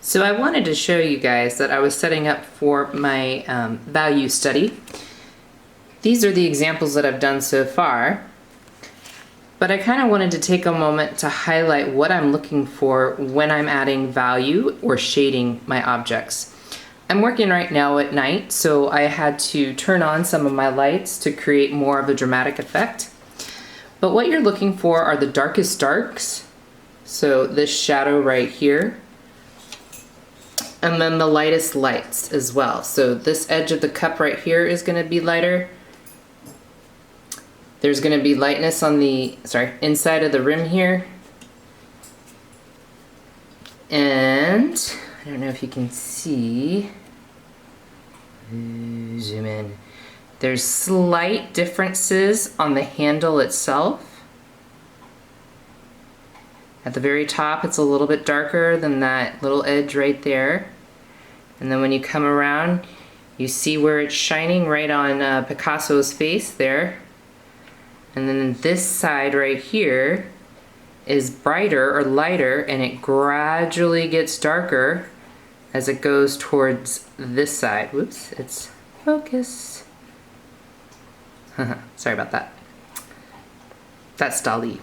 So I wanted to show you guys that I was setting up for my value study. These are the examples that I've done so far, but I kind of wanted to take a moment to highlight what I'm looking for when I'm adding value or shading my objects. I'm working right now at night, so I had to turn on some of my lights to create more of a dramatic effect. But what you're looking for are the darkest darks, so this shadow right here, and then the lightest lights as well. So this edge of the cup right here is going to be lighter. There's going to be lightness on the, inside of the rim here. And I don't know if you can see. Zoom in. There's slight differences on the handle itself. At the very top, it's a little bit darker than that little edge right there. And then when you come around, you see where it's shining right on Picasso's face there. And then this side right here is brighter or lighter, and it gradually gets darker as it goes towards this side. Whoops, it's focus. Sorry about that. That's Dali.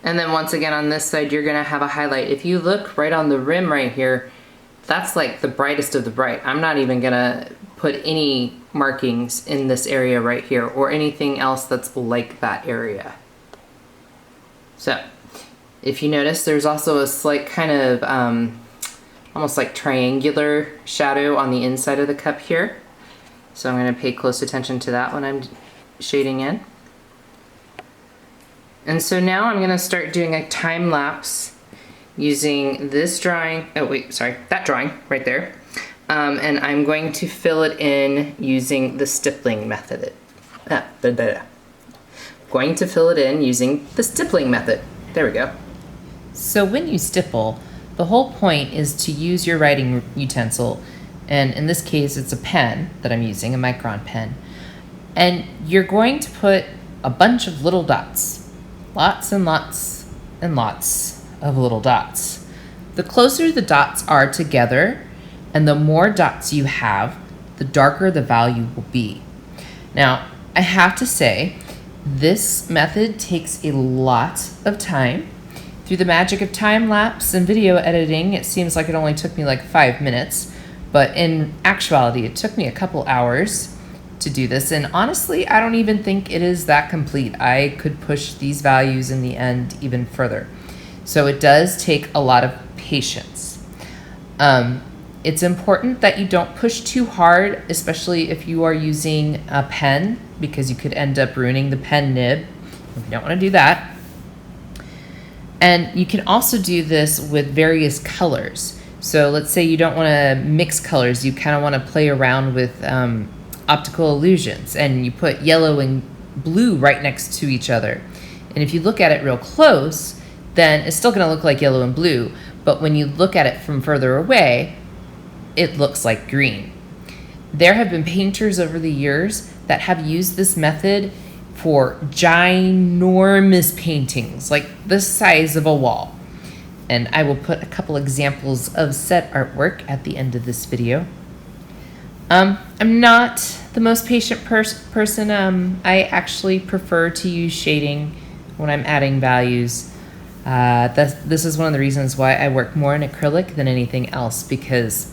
And then once again on this side, you're gonna have a highlight. If you look right on the rim right here, that's like the brightest of the bright. I'm not even gonna put any markings in this area right here or anything else that's like that area. So, if you notice, there's also a slight kind of almost like triangular shadow on the inside of the cup here. So I'm gonna pay close attention to that when I'm shading in. And so now I'm going to start doing a time lapse using this drawing, that drawing right there. And I'm going to fill it in using the stippling method. Going to fill it in using the stippling method. There we go. So when you stipple, the whole point is to use your writing utensil. And in this case, it's a pen that I'm using, a micron pen. And you're going to put a bunch of little dots. Lots and lots and lots of little dots. The closer the dots are together and the more dots you have, the darker the value will be. Now, I have to say, this method takes a lot of time. Through the magic of time lapse and video editing, it seems like it only took me like 5 minutes, but in actuality, it took me a couple hours to do this, and honestly, I don't even think it is that complete. I could push these values in the end even further. So it does take a lot of patience. It's important that you don't push too hard, especially if you are using a pen, because you could end up ruining the pen nib. You don't want to do that. And you can also do this with various colors. So let's say you don't want to mix colors, you kind of want to play around with Optical Illusions, and you put yellow and blue right next to each other. And if you look at it real close, then it's still going to look like yellow and blue, but when you look at it from further away, it looks like green. There have been painters over the years that have used this method for ginormous paintings, like the size of a wall. And I will put a couple examples of set artwork at the end of this video. I'm not the most patient person. I actually prefer to use shading when I'm adding values. This is one of the reasons why I work more in acrylic than anything else, because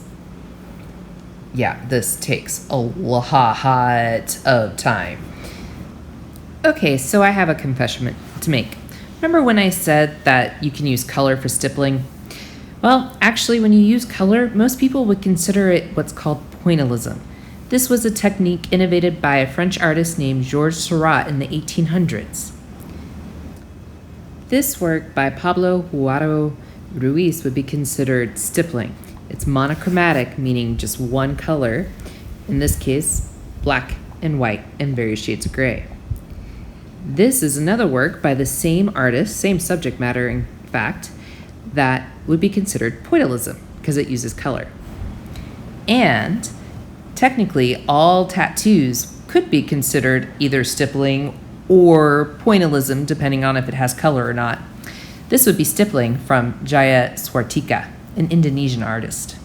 yeah, this takes a lot of time. Okay, so I have a confession to make. Remember when I said that you can use color for stippling? Well, actually, when you use color, most people would consider it what's called Pointillism. This was a technique innovated by a French artist named Georges Seurat in the 1800s. This work by Pablo Huaro Ruiz would be considered stippling. It's monochromatic, meaning just one color, in this case, black and white and various shades of gray. This is another work by the same artist, same subject matter in fact, that would be considered Pointillism because it uses color. And technically, all tattoos could be considered either stippling or Pointillism, depending on if it has color or not. This would be Stippling from Jaya Swartika, an Indonesian artist.